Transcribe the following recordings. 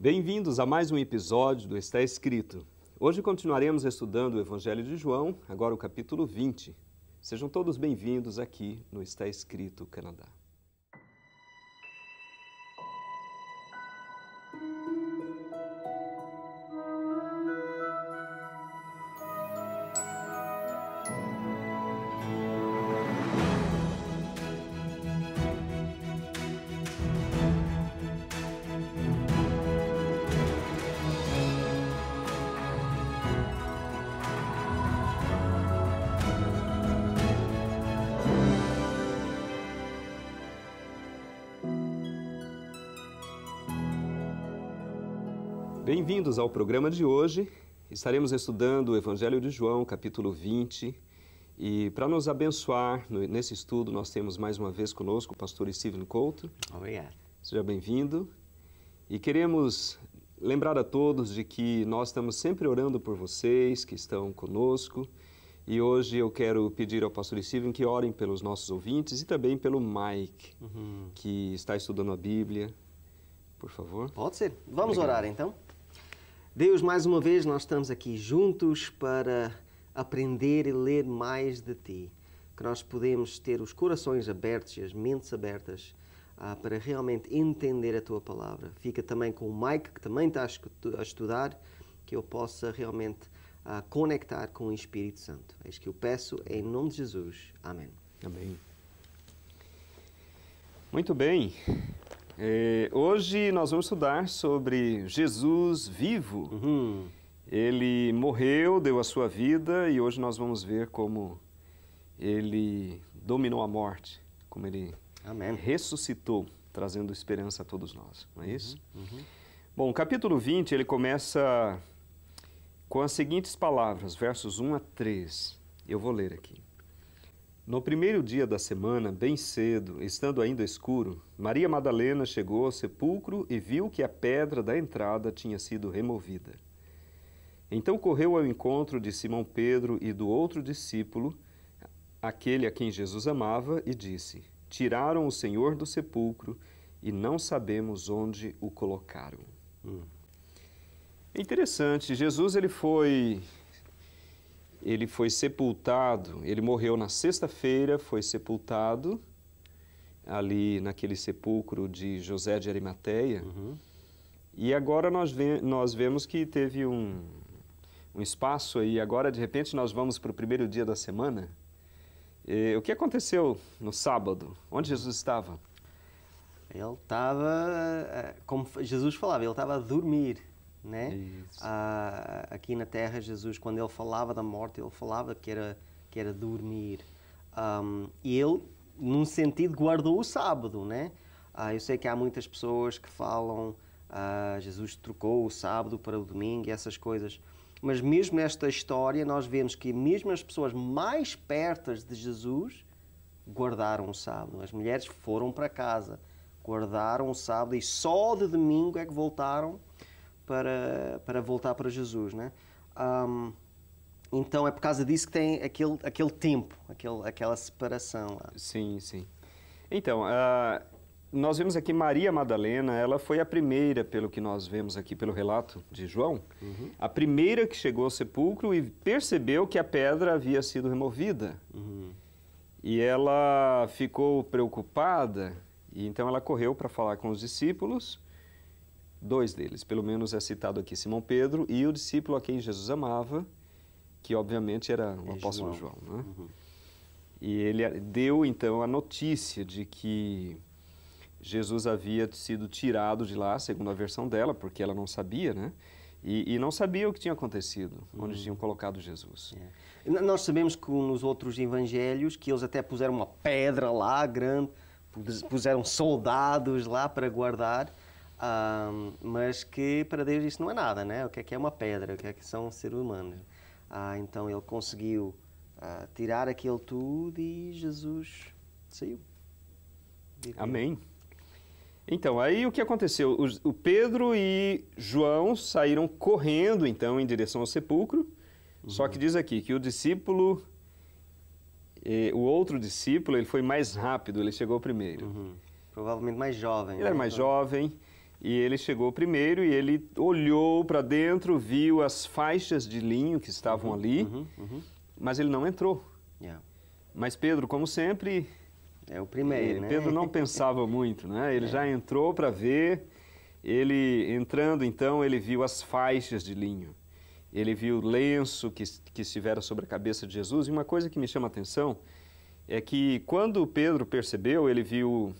Bem-vindos a mais um episódio do Está Escrito. Hoje continuaremos estudando o Evangelho de João, agora o capítulo 20. Sejam todos bem-vindos aqui no Está Escrito Canadá. Bem-vindos ao programa de hoje. Estaremos estudando o Evangelho de João, capítulo 20. E para nos abençoar nesse estudo, nós temos mais uma vez conosco o pastor Steven Couto. Obrigado. Seja bem-vindo. E queremos lembrar a todos de que nós estamos sempre orando por vocês que estão conosco. E hoje eu quero pedir ao pastor Steven que orem pelos nossos ouvintes e também pelo Mike, que está estudando a Bíblia. Por favor. Pode ser. Vamos Obrigado. orar então. Deus, mais uma vez nós estamos aqui juntos para aprender e ler mais de Ti. Que nós podemos ter os corações abertos e as mentes abertas para realmente entender a Tua Palavra. Fica também com o Mike, que também está a estudar, que eu possa realmente conectar com o Espírito Santo. É isso que eu peço em nome de Jesus. Amém. Amém. Muito bem. Hoje nós vamos estudar sobre Jesus vivo. Ele morreu, deu a sua vida e hoje nós vamos ver como ele dominou a morte, como ele Amém. ressuscitou, trazendo esperança a todos nós, não é isso? Bom, o capítulo 20 ele começa com as seguintes palavras, versos 1 a 3. Eu vou ler aqui. No primeiro dia da semana, bem cedo, estando ainda escuro, Maria Madalena chegou ao sepulcro e viu que a pedra da entrada tinha sido removida. Então correu ao encontro de Simão Pedro e do outro discípulo, aquele a quem Jesus amava, e disse: Tiraram o Senhor do sepulcro e não sabemos onde o colocaram. É interessante, Jesus ele foi sepultado, ele morreu na sexta-feira, foi sepultado ali naquele sepulcro de José de Arimateia. E agora nós vemos que teve um espaço aí, agora de repente nós vamos para o primeiro dia da semana. O que aconteceu no sábado? Onde Jesus estava? Ele estava, como Jesus falava, ele estava a dormir. Né? Aqui na Terra, Jesus, quando ele falava da morte, ele falava que era dormir. E ele, num sentido, guardou o sábado. Né? Eu sei que há muitas pessoas que falam Jesus trocou o sábado para o domingo e essas coisas. Mas mesmo nesta história, nós vemos que mesmo as pessoas mais perto de Jesus guardaram o sábado. As mulheres foram para casa, guardaram o sábado e só de domingo é que voltaram para voltar para Jesus, né? Então é por causa disso que tem aquele tempo, aquela separação lá. Sim, sim. Então, nós vemos aqui Maria Madalena, ela foi a primeira, pelo que nós vemos aqui pelo relato de João, a primeira que chegou ao sepulcro e percebeu que a pedra havia sido removida. E ela ficou preocupada, e então ela correu para falar com os discípulos. Dois deles, pelo menos é citado aqui Simão Pedro e o discípulo a quem Jesus amava, que obviamente era o apóstolo João. Né? E ele deu então a notícia de que Jesus havia sido tirado de lá, segundo a versão dela, porque ela não sabia, né? E não sabia o que tinha acontecido, onde tinham colocado Jesus. Nós sabemos que nos outros evangelhos, que eles até puseram uma pedra lá grande, puseram soldados lá para guardar, mas que para Deus isso não é nada, né? O que é uma pedra? O que é que são seres humanos? Então ele conseguiu tirar aquilo tudo e Jesus saiu. Amém. Então, aí o que aconteceu? O Pedro e João saíram correndo, então, em direção ao sepulcro, só que diz aqui que o discípulo, o outro discípulo, ele foi mais rápido, ele chegou primeiro. Provavelmente mais jovem. Ele era mais jovem. E ele chegou primeiro e ele olhou para dentro, viu as faixas de linho que estavam ali, mas ele não entrou. Yeah. Mas Pedro, como sempre, É o primeiro, né? Pedro não pensava muito, né? Ele já entrou para ver. Ele entrando, então, ele viu as faixas de linho. Ele viu o lenço que estivera sobre a cabeça de Jesus. E uma coisa que me chama a atenção é que quando Pedro percebeu, ele viu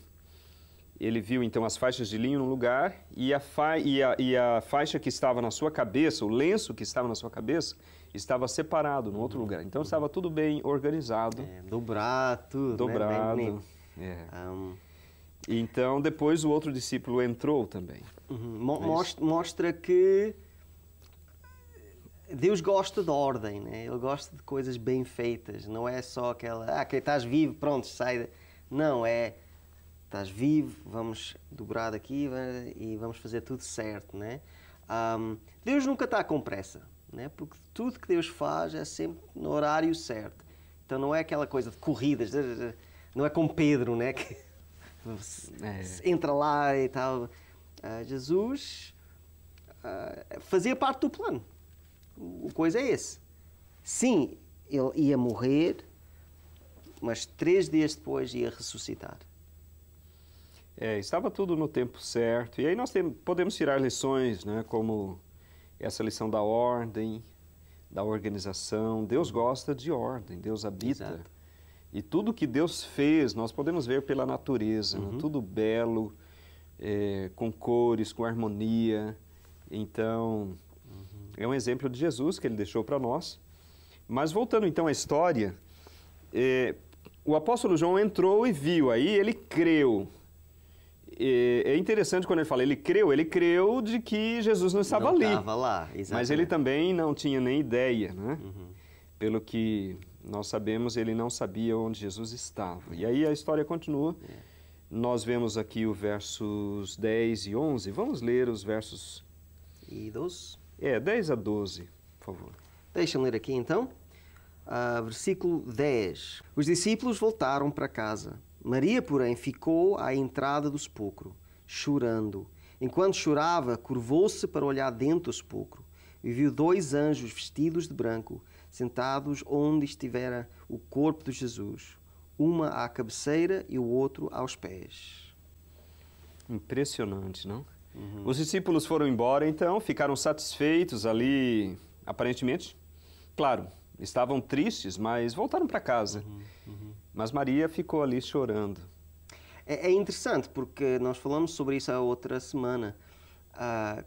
então as faixas de linho num lugar e a faixa que estava na sua cabeça, o lenço que estava na sua cabeça, estava separado num outro lugar. Então estava tudo bem organizado. Dobrado, tudo. Dobrado. Né? Então depois o outro discípulo entrou também. Mostra que Deus gosta de ordem, né? Ele gosta de coisas bem feitas. Não é só aquela, que estás vivo, pronto, sai. Não, estás vivo, vamos dobrar daqui e vamos fazer tudo certo, né? Deus nunca está com pressa, né? Porque tudo que Deus faz é sempre no horário certo. Então não é aquela coisa de corridas, não é como Pedro, né? Que entra lá e tal. Jesus fazia parte do plano. O coisa é esse. Sim, ele ia morrer, mas 3 dias depois ia ressuscitar. Estava tudo no tempo certo. E aí nós podemos tirar lições, né? Como essa lição da ordem, da organização. Deus gosta de ordem, Deus habita. Exato. E tudo que Deus fez, nós podemos ver pela natureza, né? Tudo belo, com cores, com harmonia. Então, é um exemplo de Jesus que ele deixou para nós. Mas voltando então à história, o apóstolo João entrou e viu, aí ele creu. É interessante quando ele fala, ele creu de que Jesus não estava ali. Não estava lá, exatamente. Mas ele também não tinha nem ideia, né? Pelo que nós sabemos, ele não sabia onde Jesus estava. E aí a história continua. Nós vemos aqui os versos 10 e 11. Vamos ler os versos... E 12? 10 a 12, por favor. Deixa-me ler aqui então. Versículo 10. Os discípulos voltaram para casa. Maria, porém, ficou à entrada do sepulcro, chorando. Enquanto chorava, curvou-se para olhar dentro do sepulcro e viu 2 anjos vestidos de branco, sentados onde estivera o corpo de Jesus, uma à cabeceira e o outro aos pés. Impressionante, não? Os discípulos foram embora, então, ficaram satisfeitos ali, aparentemente. Claro, estavam tristes, mas voltaram para casa. Mas Maria ficou ali chorando. É interessante, porque nós falamos sobre isso a outra semana,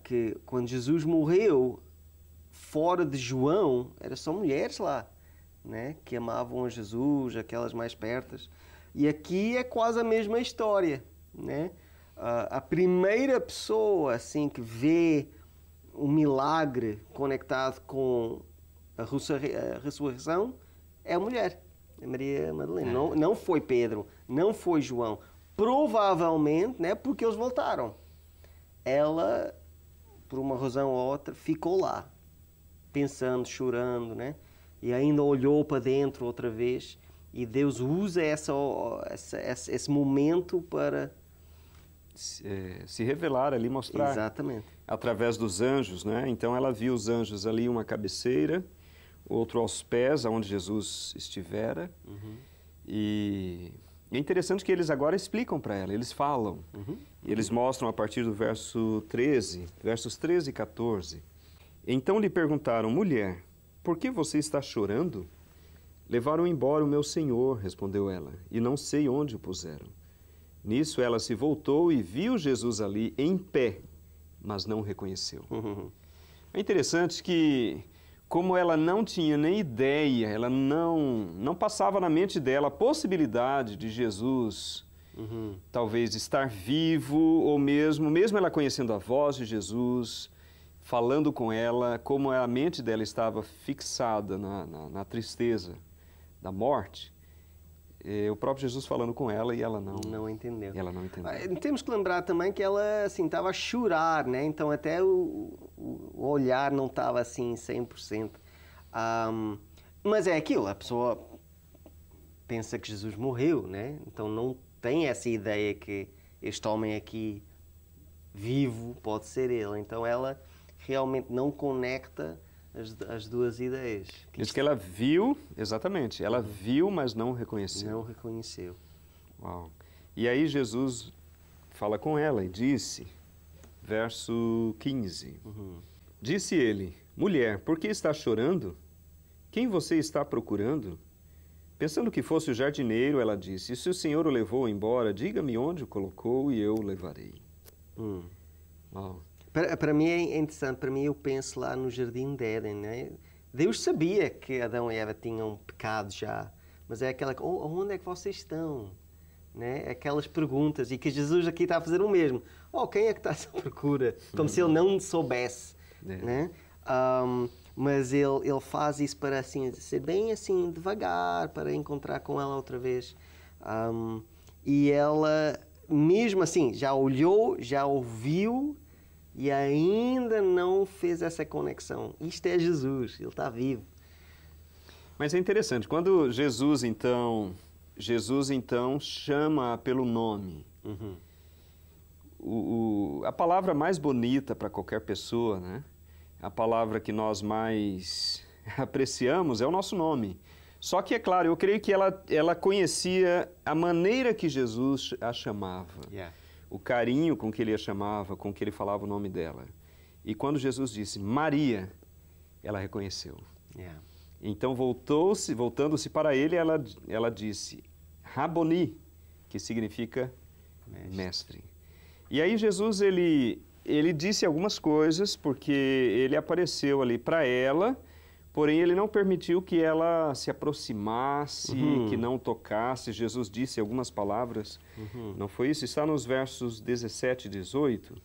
que quando Jesus morreu, fora de João, eram só mulheres lá, né? Que amavam a Jesus, aquelas mais pertas. E aqui é quase a mesma história, né? A primeira pessoa assim, que vê um milagre conectado com a ressurreição é a mulher, a Maria Madalena. Não foi Pedro, não foi João. Provavelmente, né, porque eles voltaram. Ela, por uma razão ou outra, ficou lá, pensando, chorando, né? E ainda olhou para dentro outra vez. E Deus usa esse momento para... se revelar ali, mostrar. Exatamente. Através dos anjos, né? Então ela viu os anjos ali, uma cabeceira, outro aos pés, aonde Jesus estivera. E é interessante que eles agora explicam para ela, eles falam. Eles mostram a partir do versos 13 e 14. Então lhe perguntaram, mulher, por que você está chorando? Levaram embora o meu senhor, respondeu ela, e não sei onde o puseram. Nisso ela se voltou e viu Jesus ali em pé, mas não o reconheceu. É interessante que, como ela não tinha nem ideia, ela não passava na mente dela a possibilidade de Jesus talvez estar vivo, ou mesmo ela conhecendo a voz de Jesus, falando com ela, como a mente dela estava fixada na tristeza da morte, o próprio Jesus falando com ela e ela não entendeu. Ela não entendeu. Temos que lembrar também que ela assim estava a chorar, né? Então até o olhar não estava assim 100%. Mas é aquilo, a pessoa pensa que Jesus morreu, né? Então não tem essa ideia que este homem aqui vivo pode ser ele. Então ela realmente não conecta as duas ideias. Diz que ela viu, exatamente, ela viu, mas não reconheceu. Não reconheceu. Uau. E aí Jesus fala com ela e disse, verso 15, disse ele, mulher, por que está chorando? Quem você está procurando? Pensando que fosse o jardineiro, ela disse, se o Senhor o levou embora, diga-me onde o colocou e eu o levarei. Uau. Para mim é interessante, para mim eu penso lá no Jardim de Éden, né? Deus sabia que Adão e Eva tinham pecado já, mas é aquela, onde é que vocês estão? Né? Aquelas perguntas, e que Jesus aqui está a fazer o mesmo. Quem é que está à procura? Como se ele não soubesse. Né? Mas ele faz isso para assim, ser bem assim, devagar, para encontrar com ela outra vez. E ela, mesmo assim, já olhou, já ouviu, e ainda não fez essa conexão. Isto é Jesus, ele está vivo. Mas é interessante, quando Jesus então chama pelo nome. A palavra mais bonita para qualquer pessoa, né? A palavra que nós mais apreciamos é o nosso nome. Só que, é claro, eu creio que ela conhecia a maneira que Jesus a chamava. O carinho com que ele a chamava, com que ele falava o nome dela. E quando Jesus disse Maria, ela reconheceu. Então, voltando-se para ele, ela disse Raboni, que significa mestre. E aí Jesus, ele disse algumas coisas, porque ele apareceu ali para ela, porém ele não permitiu que ela se aproximasse, que não tocasse. Jesus disse algumas palavras, não foi isso? Está nos versos 17 e 18.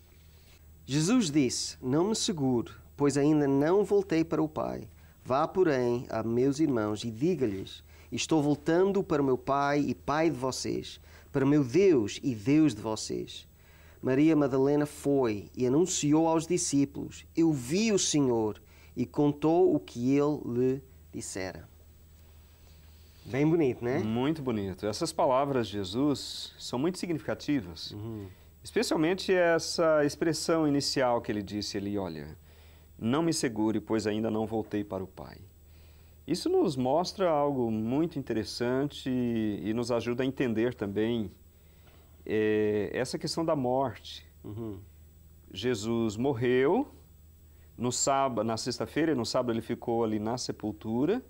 Jesus disse, não me segure, pois ainda não voltei para o Pai. Vá, porém, a meus irmãos e diga-lhes, estou voltando para o meu Pai e Pai de vocês, para o meu Deus e Deus de vocês. Maria Madalena foi e anunciou aos discípulos, eu vi o Senhor, e contou o que ele lhe dissera. Bem bonito, né? Muito bonito. Essas palavras de Jesus são muito significativas. Especialmente essa expressão inicial que ele disse ali, olha, não me segure, pois ainda não voltei para o Pai. Isso nos mostra algo muito interessante e nos ajuda a entender também essa questão da morte. Jesus morreu, na sexta-feira e no sábado ele ficou ali na sepultura,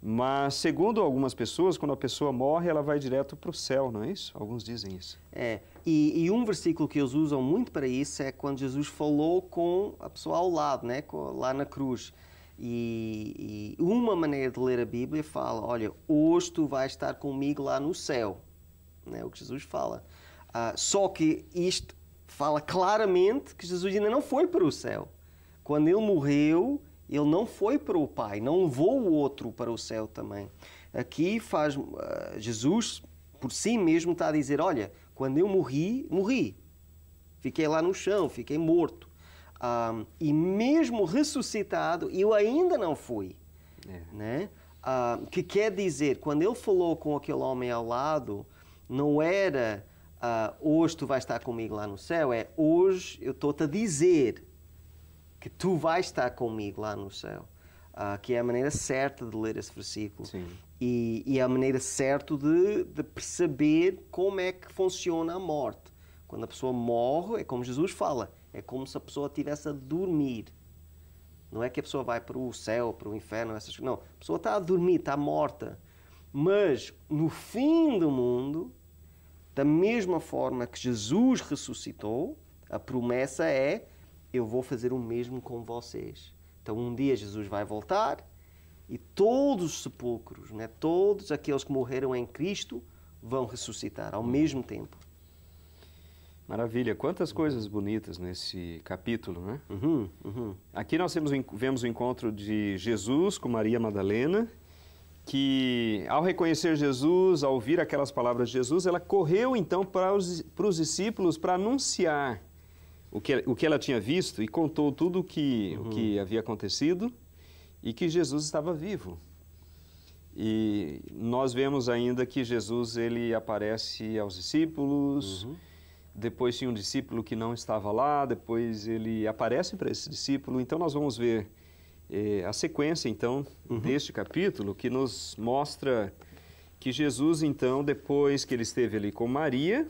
mas segundo algumas pessoas, quando a pessoa morre, ela vai direto para o céu, não é isso? Alguns dizem isso. E um versículo que eles usam muito para isso é quando Jesus falou com a pessoa ao lado, né? Lá na cruz. E uma maneira de ler a Bíblia fala, olha, hoje tu vais estar comigo lá no céu. É o que Jesus fala. Só que isto fala claramente que Jesus ainda não foi para o céu. Quando ele morreu, ele não foi para o Pai, não levou o outro para o céu também. Aqui Jesus, por si mesmo, está a dizer, olha, quando eu morri. Fiquei lá no chão, fiquei morto. E mesmo ressuscitado, eu ainda não fui. Né? Que quer dizer, quando ele falou com aquele homem ao lado, não era hoje tu vais estar comigo lá no céu, é hoje eu estou-te a dizer que tu vais estar comigo lá no céu. Que é a maneira certa de ler esse versículo. E é a maneira certa de perceber como é que funciona a morte. Quando a pessoa morre, é como Jesus fala, é como se a pessoa estivesse a dormir. Não é que a pessoa vai para o céu, para o inferno, essas coisas. Não, a pessoa está a dormir, está morta. Mas no fim do mundo, da mesma forma que Jesus ressuscitou, a promessa é, eu vou fazer o mesmo com vocês. Então um dia Jesus vai voltar e todos os sepulcros, né, todos aqueles que morreram em Cristo vão ressuscitar ao mesmo tempo. Maravilha, quantas coisas bonitas nesse capítulo, né? Aqui nós vemos o encontro de Jesus com Maria Madalena, que ao reconhecer Jesus, ao ouvir aquelas palavras de Jesus, ela correu então para os discípulos para anunciar o que ela tinha visto e contou tudo o que havia acontecido e que Jesus estava vivo. E nós vemos ainda que Jesus ele aparece aos discípulos, depois tinha um discípulo que não estava lá, depois ele aparece para esse discípulo. Então nós vamos ver a sequência então deste capítulo, que nos mostra que Jesus então, depois que ele esteve ali com Maria,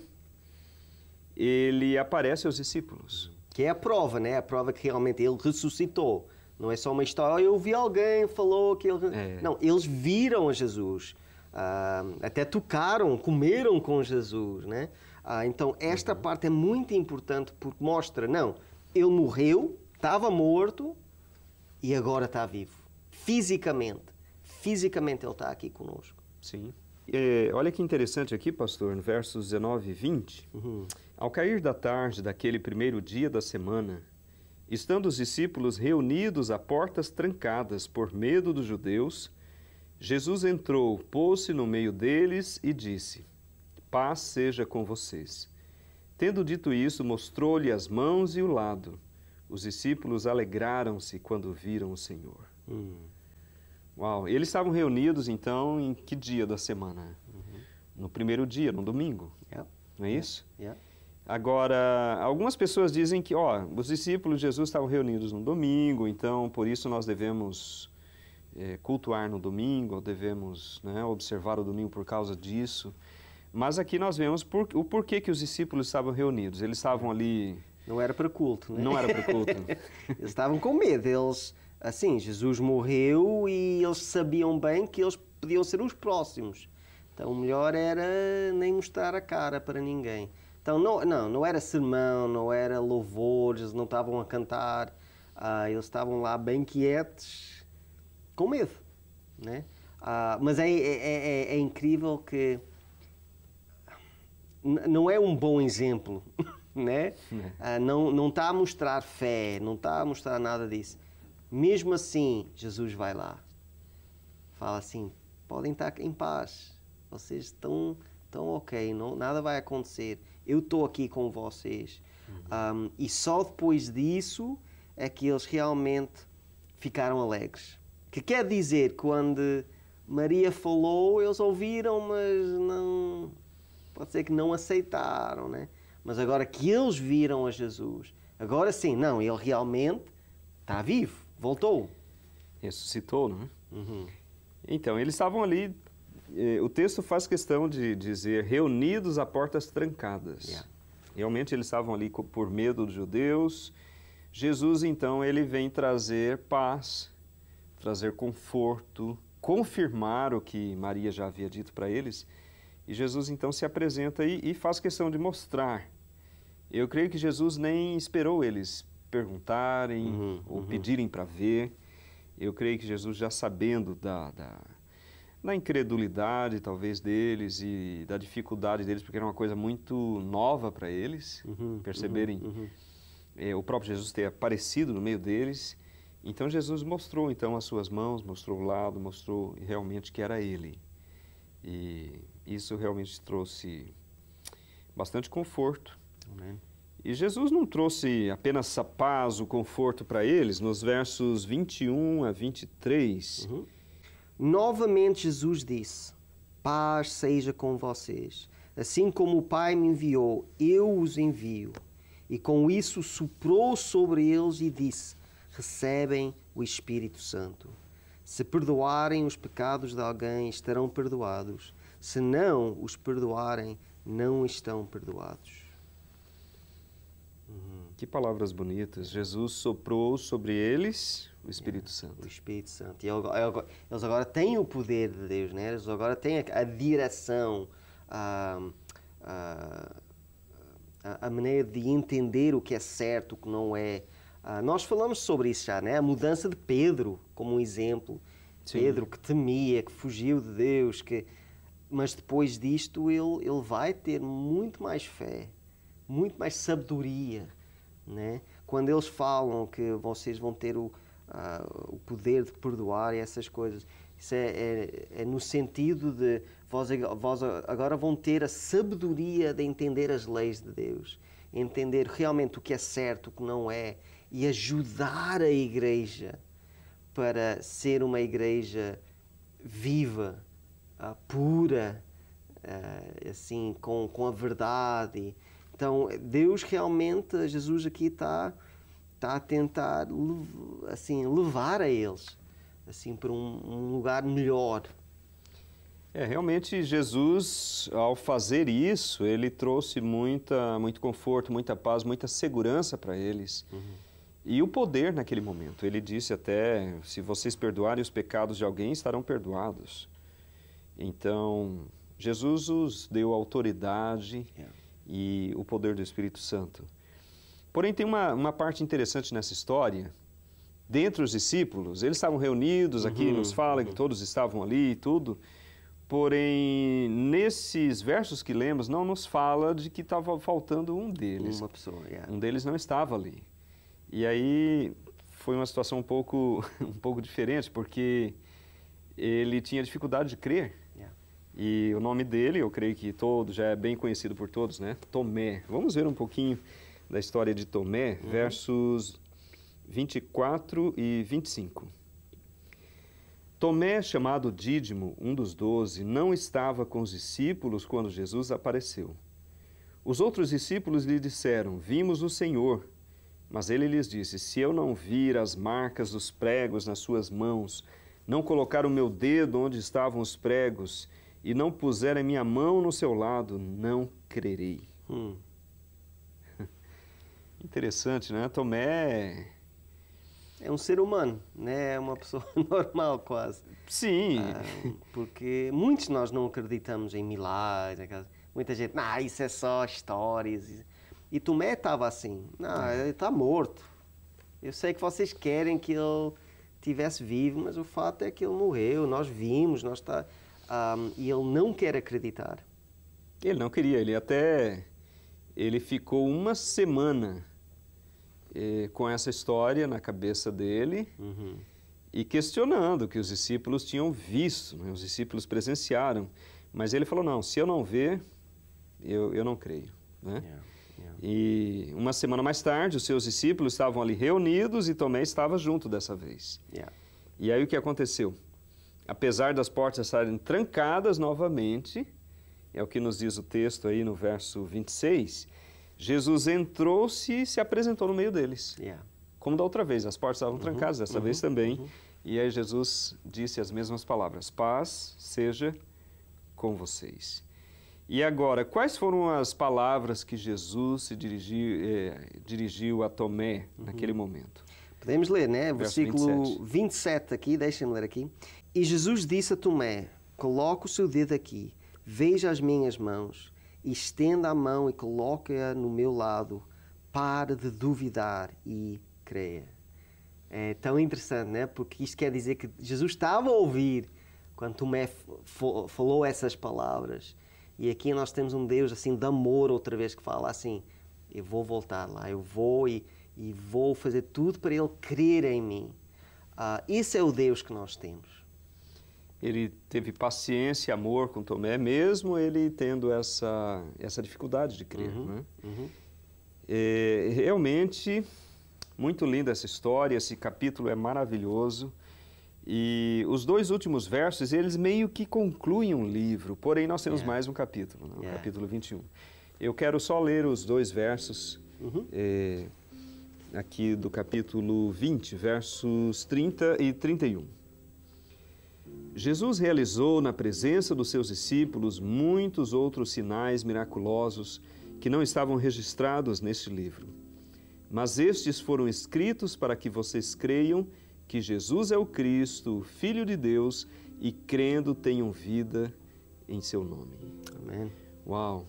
ele aparece aos discípulos. Que é a prova, né? A prova que realmente ele ressuscitou. Não é só uma história, eu vi alguém, falou que ele... Não, eles viram a Jesus. Até tocaram, comeram com Jesus, né? Então, esta parte é muito importante porque mostra, não, ele morreu, estava morto e agora está vivo. Fisicamente. Fisicamente ele está aqui conosco. Sim. Olha que interessante aqui, pastor, no versos 19 e 20. Ao cair da tarde daquele primeiro dia da semana, estando os discípulos reunidos a portas trancadas por medo dos judeus, Jesus entrou, pôs-se no meio deles e disse: Paz seja com vocês. Tendo dito isso, mostrou-lhe as mãos e o lado. Os discípulos alegraram-se quando viram o Senhor. Uau! Eles estavam reunidos, então, em que dia da semana? No primeiro dia, no domingo. Não é isso? Agora, algumas pessoas dizem que, os discípulos de Jesus estavam reunidos no domingo, então, por isso nós devemos cultuar no domingo, ou devemos observar o domingo por causa disso. Mas aqui nós vemos o porquê que os discípulos estavam reunidos. Eles estavam ali... Não era para culto, né? Não era para culto. Eles estavam com medo. Eles, assim, Jesus morreu e eles sabiam bem que eles podiam ser os próximos. Então, o melhor era nem mostrar a cara para ninguém. Então, não era sermão, não era louvores, eles não estavam a cantar. Eles estavam lá bem quietos, com medo, né? Mas é incrível que não é um bom exemplo, né? Não está a mostrar fé, não está a mostrar nada disso. Mesmo assim, Jesus vai lá, fala assim: podem estar em paz, vocês estão ok, nada vai acontecer, eu estou aqui com vocês. E só depois disso é que eles realmente ficaram alegres. Que quer dizer, quando Maria falou, eles ouviram, mas não... Pode ser que não aceitaram, né? Mas agora que eles viram a Jesus, agora sim, não, ele realmente está vivo, voltou. Ressuscitou, não é? Então, eles estavam ali, o texto faz questão de dizer, reunidos a portas trancadas. Realmente eles estavam ali por medo dos judeus. Jesus, então, ele vem trazer paz, trazer conforto, confirmar o que Maria já havia dito para eles. E Jesus, então, se apresenta e faz questão de mostrar. Eu creio que Jesus nem esperou eles perguntarem ou pedirem para ver. Eu creio que Jesus, já sabendo da incredulidade, talvez, deles e da dificuldade deles, porque era uma coisa muito nova para eles, perceberem o próprio Jesus ter aparecido no meio deles. Então, Jesus mostrou, então, as suas mãos, mostrou o lado, mostrou realmente que era Ele. E isso realmente trouxe bastante conforto. Amém. E Jesus não trouxe apenas a paz, o conforto para eles, nos versos 21 a 23. Novamente Jesus disse: Paz seja com vocês. Assim como o Pai me enviou, eu os envio. E com isso soprou sobre eles e disse: Recebem o Espírito Santo. Se perdoarem os pecados de alguém, estarão perdoados. Se não os perdoarem, não estão perdoados. Que palavras bonitas. Jesus soprou sobre eles o Espírito Santo. O Espírito Santo. E eles agora têm o poder de Deus, né? Eles agora têm a direção, a maneira de entender o que é certo, o que não é. Nós falamos sobre isso já, né? A mudança de Pedro, como um exemplo. Sim. Pedro que temia, que fugiu de Deus, mas depois disto ele vai ter muito mais fé, muito mais sabedoria, né? Quando eles falam que vocês vão ter o poder de perdoar e essas coisas, isso é no sentido de vós agora vão ter a sabedoria de entender as leis de Deus, entender realmente o que é certo, o que não é, e ajudar a igreja para ser uma igreja viva, pura, assim, com a verdade. Então, Deus realmente, Jesus aqui está a tentar assim, levar a eles assim, para um lugar melhor. Realmente Jesus, ao fazer isso, ele trouxe muito conforto, muita paz, muita segurança para eles. E o poder naquele momento. Ele disse até, se vocês perdoarem os pecados de alguém, estarão perdoados. Então, Jesus os deu autoridade e o poder do Espírito Santo. Porém, tem uma parte interessante nessa história. Dentre os discípulos, eles estavam reunidos, aqui nos fala que todos estavam ali e tudo. Porém, nesses versos que lemos, não nos fala de que estava faltando um deles. Uma pessoa, Um deles não estava ali. E aí foi uma situação um pouco diferente, porque ele tinha dificuldade de crer. E o nome dele, eu creio que já é bem conhecido por todos, né? Tomé. Vamos ver um pouquinho da história de Tomé, versos 24 e 25. Tomé, chamado Dídimo, um dos 12, não estava com os discípulos quando Jesus apareceu. Os outros discípulos lhe disseram, vimos o Senhor. Mas ele lhes disse, se eu não vir as marcas dos pregos nas suas mãos, não colocar o meu dedo onde estavam os pregos e não puser a minha mão no seu lado, não crerei. Interessante, né? Tomé é um ser humano, né? É uma pessoa normal quase. Sim. Porque muitos de nós não acreditamos em milagres. Muita gente, isso é só histórias. E Tomé estava assim, ele está morto. Eu sei que vocês querem que ele estivesse vivo, mas o fato é que ele morreu, nós vimos, e ele não quer acreditar. Ele não queria, ele ficou uma semana com essa história na cabeça dele e questionando o que os discípulos tinham visto, né? Os discípulos presenciaram, mas ele falou, não, se eu não ver, eu não creio, né? E uma semana mais tarde, os seus discípulos estavam ali reunidos e Tomé estava junto dessa vez. E aí o que aconteceu? Apesar das portas estarem trancadas novamente, é o que nos diz o texto aí no verso 26, Jesus entrou-se e se apresentou no meio deles. Como da outra vez, as portas estavam trancadas, dessa vez também. E aí Jesus disse as mesmas palavras, paz seja com vocês. E agora, quais foram as palavras que Jesus se dirigiu a Tomé naquele momento? Podemos ler, né? Versículo 27 aqui, deixem-me ler aqui. E Jesus disse a Tomé, coloque o seu dedo aqui, veja as minhas mãos, estenda a mão e coloque-a no meu lado, pare de duvidar e creia. É tão interessante, né? Porque isto quer dizer que Jesus estava a ouvir quando Tomé falou essas palavras. E aqui nós temos um Deus assim de amor outra vez que fala assim, eu vou voltar lá, eu vou e vou fazer tudo para ele crer em mim. Esse é o Deus que nós temos. Ele teve paciência e amor com Tomé, mesmo ele tendo essa dificuldade de crer. Né? Realmente, muito linda essa história, esse capítulo é maravilhoso. E os dois últimos versos, eles meio que concluem um livro, porém nós temos mais um capítulo, né? O capítulo 21. Eu quero só ler os dois versos aqui do capítulo 20, versos 30 e 31. Jesus realizou na presença dos seus discípulos muitos outros sinais miraculosos que não estavam registrados neste livro. Mas estes foram escritos para que vocês creiam que Jesus é o Cristo, o Filho de Deus, e crendo tenham vida em seu nome. Amém. Uau!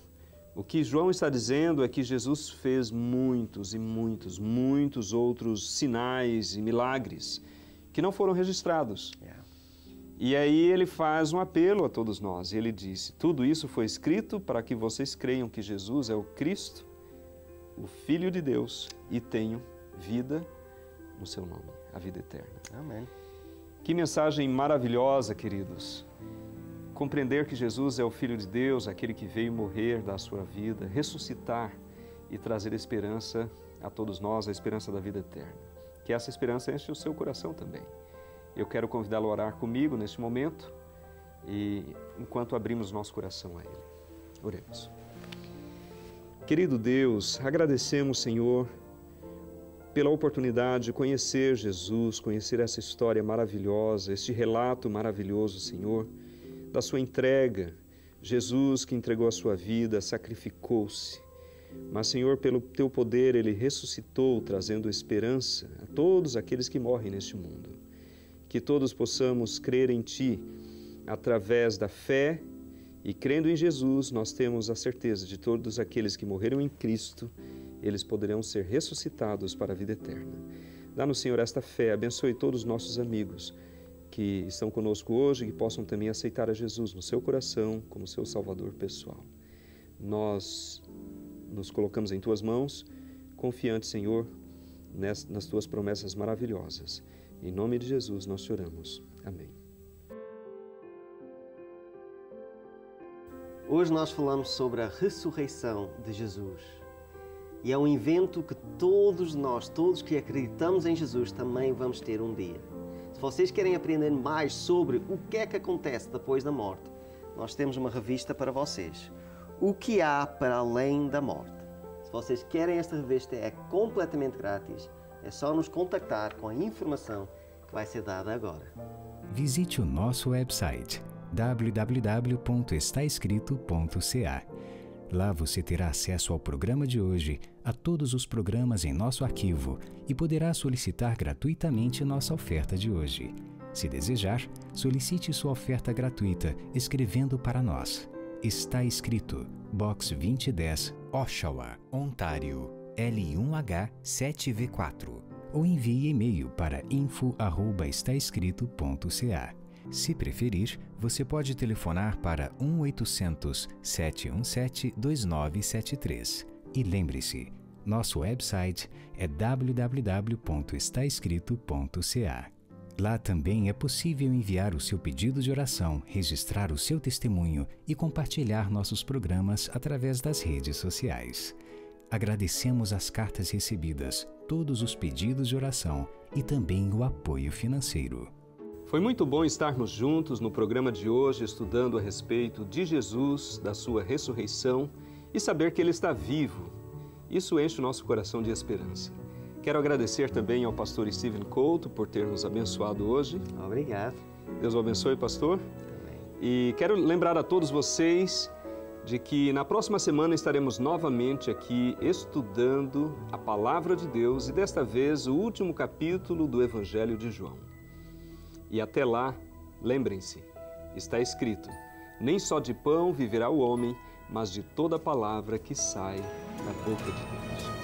O que João está dizendo é que Jesus fez muitos e muitos, muitos outros sinais e milagres que não foram registrados. E aí ele faz um apelo a todos nós. Ele disse, tudo isso foi escrito para que vocês creiam que Jesus é o Cristo, o Filho de Deus, e tenham vida no seu nome, a vida eterna. Amém. Que mensagem maravilhosa, queridos. Compreender que Jesus é o Filho de Deus, aquele que veio morrer da sua vida, ressuscitar e trazer esperança a todos nós, a esperança da vida eterna. Que essa esperança enche o seu coração também. Eu quero convidá-lo a orar comigo neste momento e enquanto abrimos nosso coração a Ele. Oremos. Querido Deus, agradecemos, Senhor, pela oportunidade de conhecer Jesus, conhecer essa história maravilhosa, este relato maravilhoso, Senhor, da sua entrega. Jesus que entregou a sua vida, sacrificou-se. Mas, Senhor, pelo Teu poder, Ele ressuscitou, trazendo esperança a todos aqueles que morrem neste mundo. Que todos possamos crer em Ti, através da fé, e crendo em Jesus, nós temos a certeza de todos aqueles que morreram em Cristo, eles poderão ser ressuscitados para a vida eterna. Dá-nos, Senhor, esta fé, abençoe todos os nossos amigos que estão conosco hoje, que possam também aceitar a Jesus no seu coração como seu Salvador pessoal. Nós nos colocamos em Tuas mãos, confiantes, Senhor, nas Tuas promessas maravilhosas. Em nome de Jesus nós te oramos. Amém. Hoje nós falamos sobre a ressurreição de Jesus. E é um evento que todos nós, todos que acreditamos em Jesus, também vamos ter um dia. Se vocês querem aprender mais sobre o que é que acontece depois da morte, nós temos uma revista para vocês. O que há para além da morte? Se vocês querem esta revista, é completamente grátis. É só nos contactar com a informação que vai ser dada agora. Visite o nosso website www.estaescrito.ca. Lá você terá acesso ao programa de hoje, a todos os programas em nosso arquivo e poderá solicitar gratuitamente nossa oferta de hoje. Se desejar, solicite sua oferta gratuita escrevendo para nós. Está escrito, Box 2010, Oshawa, Ontário, L1H7V4. Ou envie e-mail para info@estaescrito.ca. Se preferir, você pode telefonar para 1-800-717-2973. E lembre-se, nosso website é www.estaescrito.ca. Lá também é possível enviar o seu pedido de oração, registrar o seu testemunho e compartilhar nossos programas através das redes sociais. Agradecemos as cartas recebidas, todos os pedidos de oração e também o apoio financeiro. Foi muito bom estarmos juntos no programa de hoje, estudando a respeito de Jesus, da sua ressurreição e saber que Ele está vivo. Isso enche o nosso coração de esperança. Quero agradecer também ao pastor Steven Couto por ter nos abençoado hoje. Obrigado. Deus o abençoe, pastor. Também. E quero lembrar a todos vocês de que na próxima semana estaremos novamente aqui estudando a Palavra de Deus e desta vez o último capítulo do Evangelho de João. E até lá, lembrem-se, está escrito, nem só de pão viverá o homem, mas de toda palavra que sai da boca de Deus.